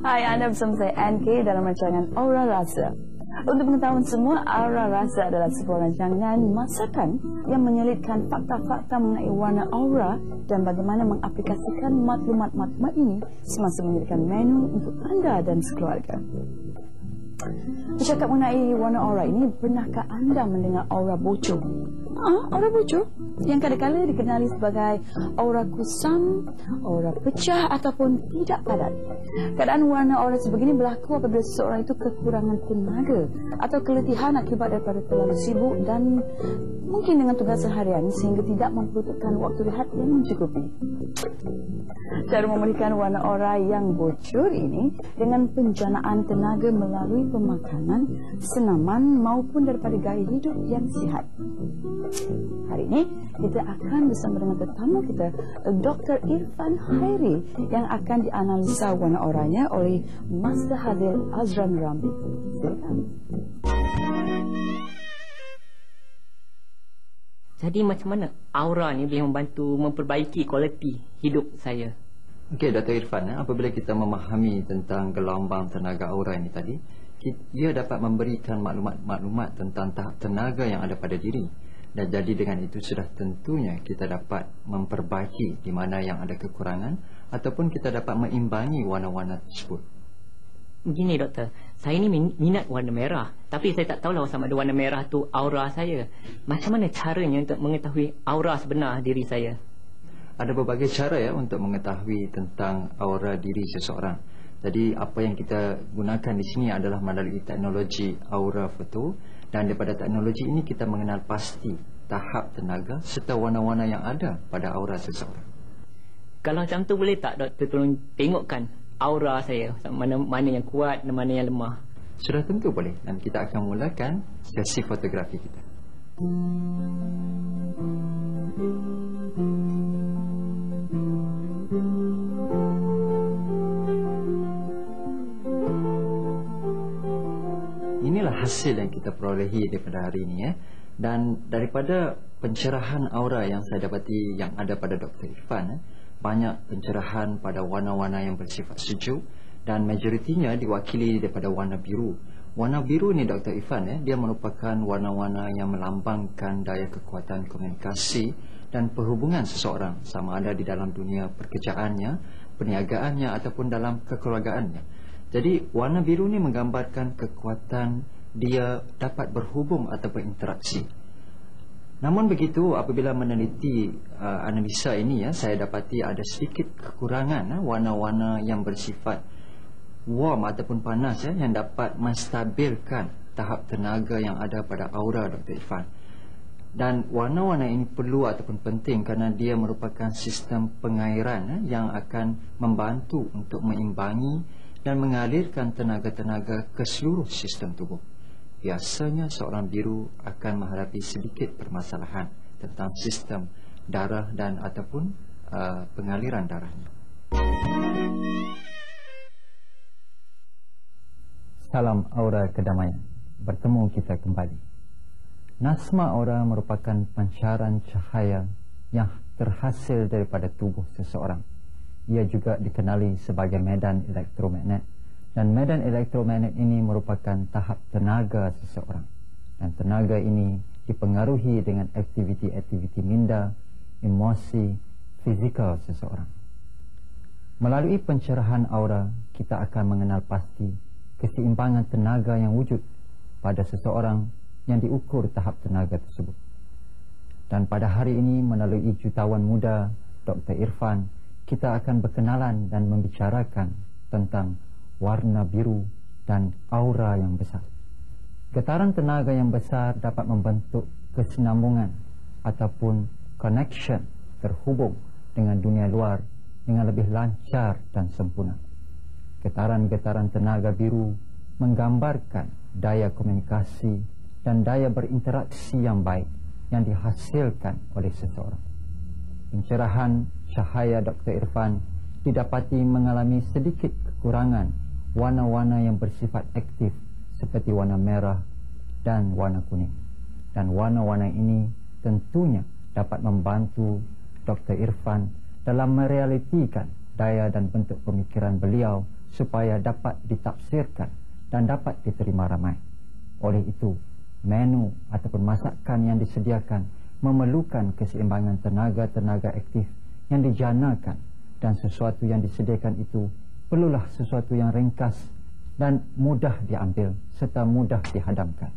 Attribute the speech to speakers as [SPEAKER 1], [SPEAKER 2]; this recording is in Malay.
[SPEAKER 1] Hai, anda bersama saya NK dalam rancangan Aura Rasa. Untuk pengetahuan semua, Aura Rasa adalah sebuah rancangan masakan yang menyelitkan fakta-fakta mengenai warna aura dan bagaimana mengaplikasikan maklumat-maklumat ini semasa menyediakan menu untuk anda dan sekeluarga. Bercakap mengenai warna aura ini, pernahkah anda mendengar aura bocor? Aura bocor yang kadang-kadang dikenali sebagai aura kusam, aura pecah ataupun tidak padat. Keadaan warna aura sebegini berlaku apabila seseorang itu kekurangan tenaga atau keletihan akibat daripada terlalu sibuk dan mungkin dengan tugas seharian sehingga tidak memperlukan waktu rehat yang mencukupi. Cara memulihkan warna aura yang bocor ini dengan penjanaan tenaga melalui pemakanan, senaman maupun daripada gaya hidup yang sihat. Hari ini kita akan bersama dengan tetamu kita, Dr. Irfan Khairi, yang akan dianalisa warna auranya oleh Master Hadil Azran Ramli. Silakan.
[SPEAKER 2] Jadi macam mana aura ni boleh membantu memperbaiki kualiti hidup saya?
[SPEAKER 3] Okey, Dr. Irfan, apabila kita memahami tentang gelombang tenaga aura ini tadi, dia dapat memberikan maklumat-maklumat tentang tahap tenaga yang ada pada diri. Dan jadi dengan itu sudah tentunya kita dapat memperbaiki di mana yang ada kekurangan ataupun kita dapat meimbangi warna-warna tersebut.
[SPEAKER 2] Begini doktor, saya ni minat warna merah, tapi saya tak tahulah sama ada warna merah tu aura saya. Macam mana caranya untuk mengetahui aura sebenar diri saya?
[SPEAKER 3] Ada berbagai cara ya untuk mengetahui tentang aura diri seseorang. Jadi apa yang kita gunakan di sini adalah melalui teknologi aura foto, dan daripada teknologi ini kita mengenal pasti tahap tenaga serta warna-warna yang ada pada aura seseorang.
[SPEAKER 2] Kalau macam tu boleh tak doktor tolong tengokkan aura saya, mana yang kuat dan mana yang lemah?
[SPEAKER 3] Sudah tentu boleh, dan kita akan mulakan sesi fotografi kita. Inilah hasil yang kita perolehi daripada hari ini ya. Dan daripada pencerahan aura yang saya dapati yang ada pada Dr. Irfan, banyak pencerahan pada warna-warna yang bersifat sejuk dan majoritinya diwakili daripada warna biru. Warna biru ni Dr. Irfan dia merupakan warna-warna yang melambangkan daya kekuatan komunikasi dan perhubungan seseorang, sama ada di dalam dunia pekerjaannya, perniagaannya ataupun dalam kekeluargaannya. Jadi warna biru ni menggambarkan kekuatan dia dapat berhubung atau berinteraksi. Namun begitu, apabila meneliti analisa ini ya, saya dapati ada sedikit kekurangan warna-warna yang bersifat warm ataupun panas yang dapat menstabilkan tahap tenaga yang ada pada aura Dr. Irfan. Dan warna-warna ini perlu ataupun penting kerana dia merupakan sistem pengairan yang akan membantu untuk meimbangi dan mengalirkan tenaga-tenaga ke seluruh sistem tubuh. Biasanya seorang biru akan menghadapi sedikit permasalahan tentang sistem darah dan ataupun pengaliran darahnya. Salam aura kedamaian. Bertemu kita kembali. Nasma aura merupakan pancaran cahaya yang terhasil daripada tubuh seseorang. Ia juga dikenali sebagai medan elektromagnet, dan medan elektromagnet ini merupakan tahap tenaga seseorang, dan tenaga ini dipengaruhi dengan aktiviti-aktiviti minda, emosi, fizikal seseorang. Melalui pencerahan aura, kita akan mengenal pasti keseimbangan tenaga yang wujud pada seseorang yang diukur tahap tenaga tersebut. Dan pada hari ini melalui jutawan muda Dr. Irfan, kita akan berkenalan dan membicarakan tentang warna biru dan aura yang besar. Getaran tenaga yang besar dapat membentuk
[SPEAKER 4] kesinambungan ataupun connection, terhubung dengan dunia luar dengan lebih lancar dan sempurna. Getaran-getaran tenaga biru menggambarkan daya komunikasi dan daya berinteraksi yang baik yang dihasilkan oleh seseorang. Pencerahan cahaya Dr. Irfan didapati mengalami sedikit kekurangan warna-warna yang bersifat aktif seperti warna merah dan warna kuning. Dan warna-warna ini tentunya dapat membantu Dr. Irfan dalam merealitikan daya dan bentuk pemikiran beliau supaya dapat ditafsirkan dan dapat diterima ramai. Oleh itu, menu ataupun masakan yang disediakan memerlukan keseimbangan tenaga-tenaga aktif yang dijanakan, dan sesuatu yang disediakan itu perlulah sesuatu yang ringkas dan mudah diambil serta mudah dihadamkan.